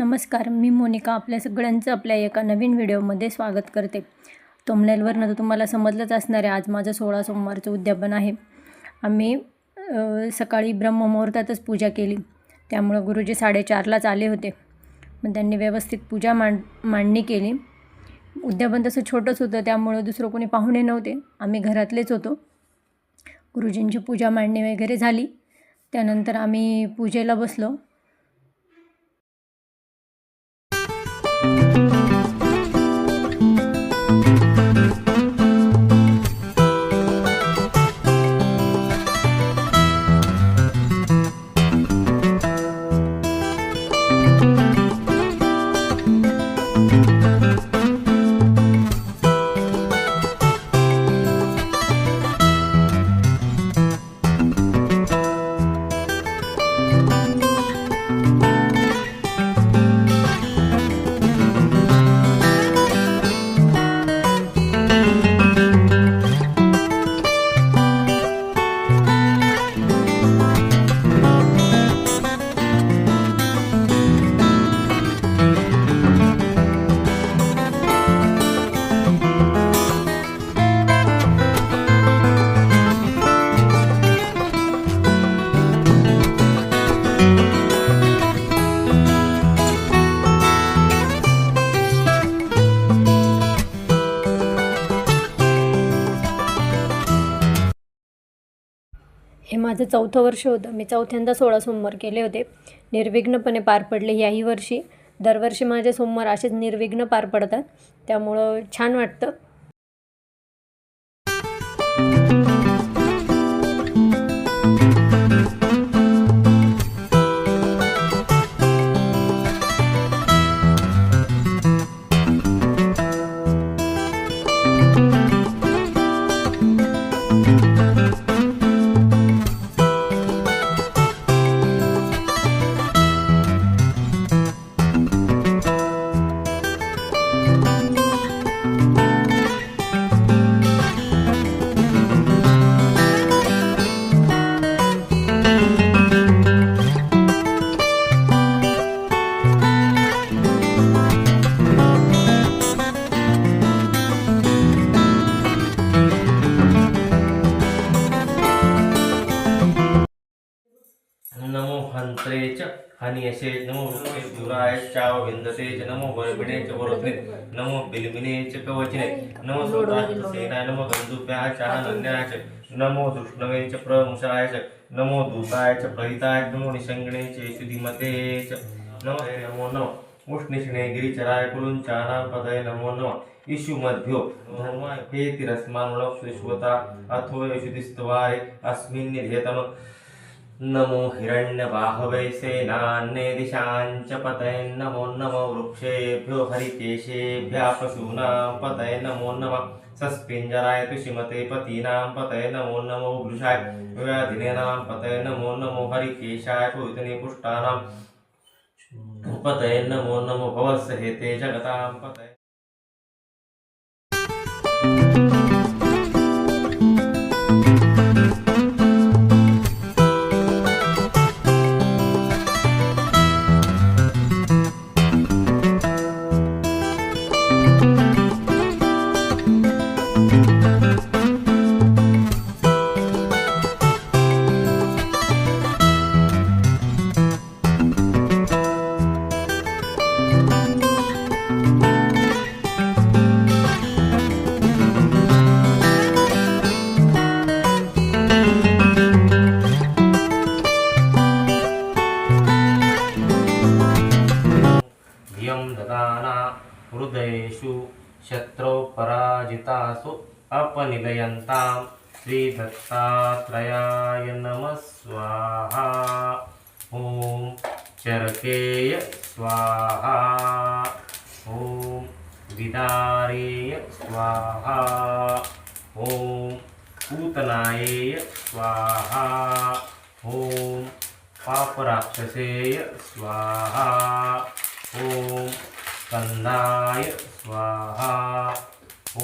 नमस्कार, मी मोनिका आपल्या सगळ्यांचं आपल्या एका नवीन व्हिडिओमध्ये स्वागत करते. थंबनेलवरनं तर तुम्हाला समजलंच असणार आहे, आज माझं 16 सोमवारचं उद्यापन आहे. आम्ही सकाळी ब्रह्ममुहूर्तातच पूजा केली, त्यामुळं गुरुजी 4:30लाच आले होते. मग त्यांनी व्यवस्थित पूजा मांडणी केली. उद्यापन तसं छोटंच होतं, त्यामुळं दुसरं कोणी पाहुणे नव्हते, आम्ही घरातलेच होतो. गुरुजींची पूजा मांडणी वगैरे झाली, त्यानंतर आम्ही पूजेला बसलो. हे माझं 4थं वर्ष होतं. मी 4थ्यांदा 16 सोमवार केले होते. निर्विघ्नपणे पार पडले याही वर्षी. दरवर्षी माझे सोमवार असेच निर्विघ्न पार पडतात, त्यामुळं छान वाटतं. नमो हंत्रे च हनियसे नमो दुराय चाव विंदते च नमो बलबिने च वरुद्रे नमो बिलबिने च कवचिने नमो सुतासेनाय नमो गंधुभ्याय च अनन्याय च नमो दुष्णवे च प्रमुषाय च नमो दूताय च प्रहिताय नमो निषंगणे च सुधिमते च नमो नमो उष्णिष्णे गिरिचराय कुलुंचानां पदये नमो नमः ईशु मध्यो धर्माय हे तिरस्मानुलक्ष विश्वता अथो यशुदिस्तवाय अस्मिन् निध्यतम नमो हिरण्यबाहवे सेनान्ये दिशाञ्च पतये नमो नमो वृक्षेभ्यो हरिकेशेभ्यः पशूनां पतये नमो नमः सस्पिञ्जराय तुषिमते पतीनां पतये नमो नमो वृषाय व्याधिनेनां पतये नमो नमो हरिकेशाय पूतने पुष्टानां पतये नमो नमो भवस्य हेते जगतां पतये. ददाना हृदयेषु शत्रौ पराजितासु अपनिलयन्तां श्रीदत्तात्रेयाय नमः स्वाहा. ॐ चरकेय स्वाहा. ॐ विदारेय स्वाहा. ॐ पूतनाय स्वाहा. ॐ पापराक्षसेय स्वाहा. ॐ स्कंदाय स्वाहा. ॐ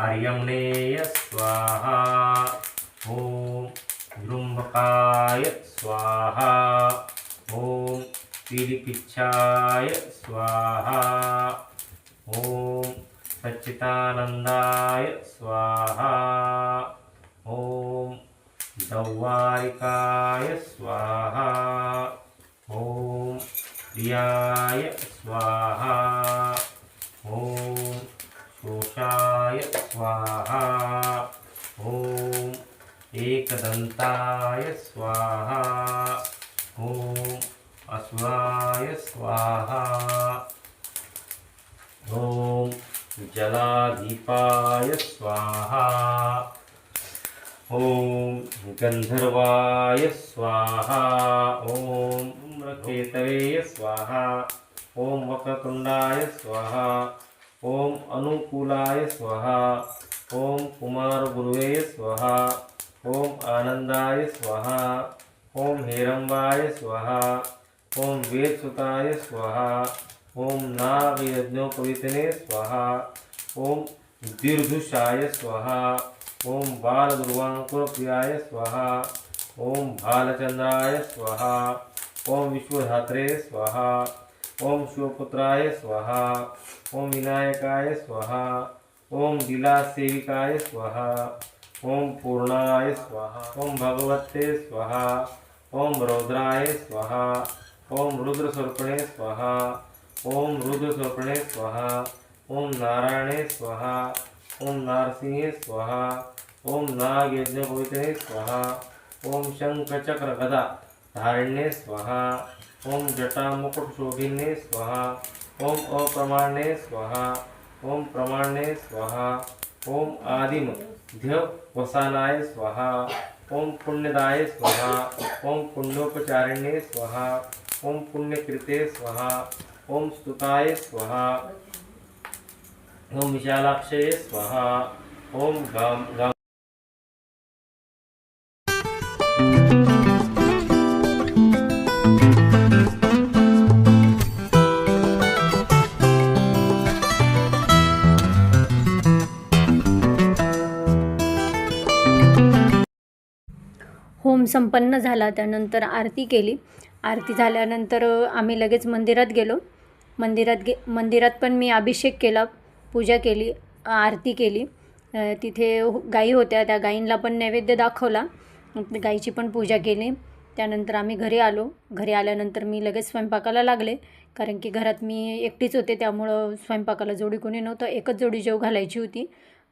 आर्यमणेय स्वाहा. ॐ जृंभकाय स्वाहा. ॐ श्रीकिच्छाय स्वाहा। ओम सच्चिदानंदाय स्वाहा। ओम दौवारिकाय स्वाहा। ओम प्रियाय स्वाहा। ओम शोषाय स्वाहा। ओम एकदंताय स्वाहा। ओम असुराय स्वाहा। ओम जलाधिपाय स्वाहा। ओम गंधर्वाय स्वाहा। ओम धूम्रकेतवे स्वाहा। ओम वक्रतुंडाय स्वाहा। ओम अनुकूलाय स्वाहा। ओम कुमार गुरुवे स्वाहा। ओम आनंदाय स्वाहा। ओम हेरंबाय स्वाहा। ओम वेदसुताय स्वाहा। ओम नागयज्ञोपवीतने स्वाहा। ओम दीर्घुषाय स्वाहा। ओम बालदुर्वांकुरप्रियाय स्वाहा। ओम भालचंद्राय स्वाहा। ओम विश्वधात्रे स्वाहा। ओम शिवपुत्राय स्वाहा। ओम विनायकाय स्वाहा। ओम लीलासेविकाय स्वाहा। ओम पूर्णाय स्वाहा। ओम भगवते स्वाहा। ओम रौद्राय स्वाहा। ओम रुद्रस्वर्पणे स्वाहा। ओम रुद्रस्वर्पणे स्वाहा। ओम नारायणे स्वाहा। ओम नारसिंहे स्वाहा। ओम नागयज्ञपवित्रे स्वाहा। ओम शंखचक्र गदा धारिणे स्वाहा। ओम जटामुकुटशोभिने स्वाहा। ओम अप्रमाणे स्वाहा। ओम प्रमाणे स्वाहा। ओम आदिम ध्यवसानाय स्वाहा। ओम पुण्यदाय स्वाहा। ओम पुण्योपचारिणे स्वाहा। ओम पुण्यकृते स्वाहा। ओम स्तुताय स्वाहा। ओम विशालाक्षये स्वाहा। ओम गाम होम संपन्न झाला, त्यानंतर आरती केली. आरती झाल्यानंतर आम्ही लगेच मंदिरात गेलो. मंदिरात पण मी अभिषेक केला, पूजा केली, आरती केली. तिथे गायी होत्या, त्या गायींना पण नैवेद्य दाखवला, गायीची पण पूजा केली. त्यानंतर आम्ही घरी आलो. घरी आल्यानंतर मी लगेच स्वयंपाकाला लागले, कारण की घरात मी एकटीच होते, त्यामुळं स्वयंपाकाला जोडी कोणी नव्हतं. एकच जोडी जेव घालायची होती.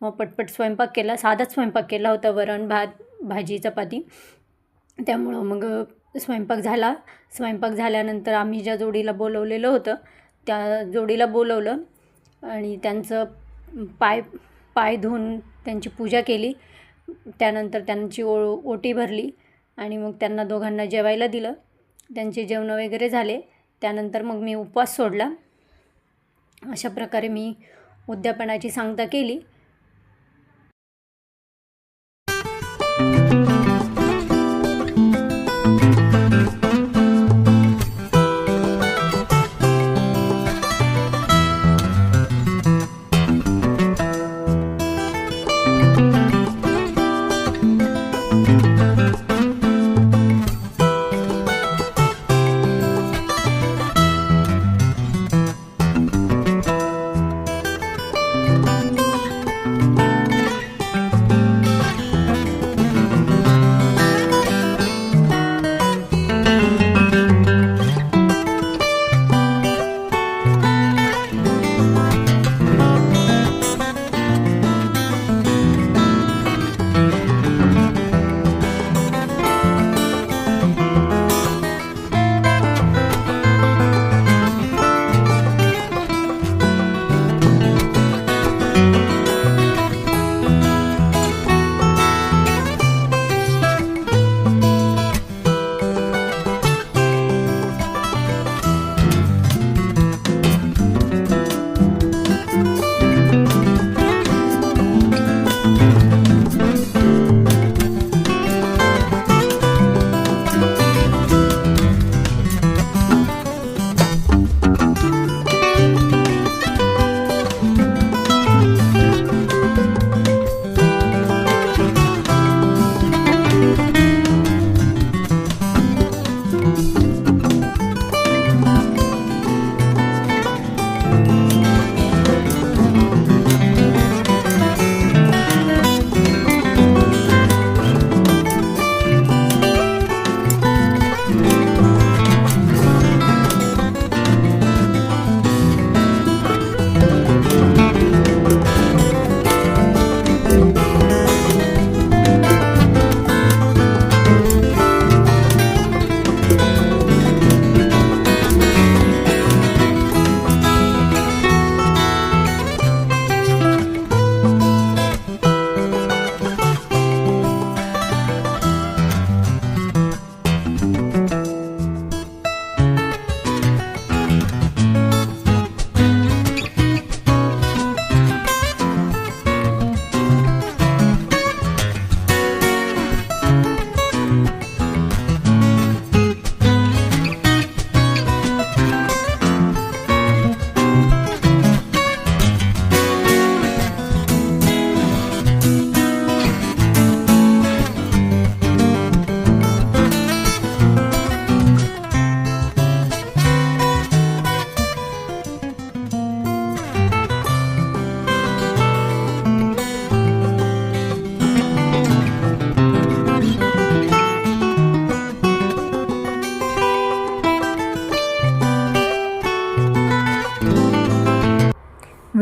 मग पटपट स्वयंपाक केला. साधाच स्वयंपाक केला होता, वरण भात भाजी चपाती. त्यामुळं मग स्वयंपाक झाला. स्वयंपाक झाल्यानंतर आम्ही ज्या जोडीला बोलवलेलं होतं त्या जोडीला बोलवलं आणि त्यांचं पाय धुवून त्यांची पूजा केली. त्यानंतर त्यांची ओटी भरली आणि मग त्यांना दोघांना जेवायला दिलं. त्यांचे जेवण वगैरे झाले. त्यानंतर मग मी उपवास सोडला. अशा प्रकारे मी उद्यापनाची सांगता केली.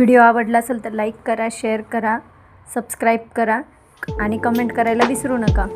व्हिडिओ आवडला असेल तर लाईक करा, शेअर करा, सबस्क्राईब करा आणि कमेंट करायला विसरू नका.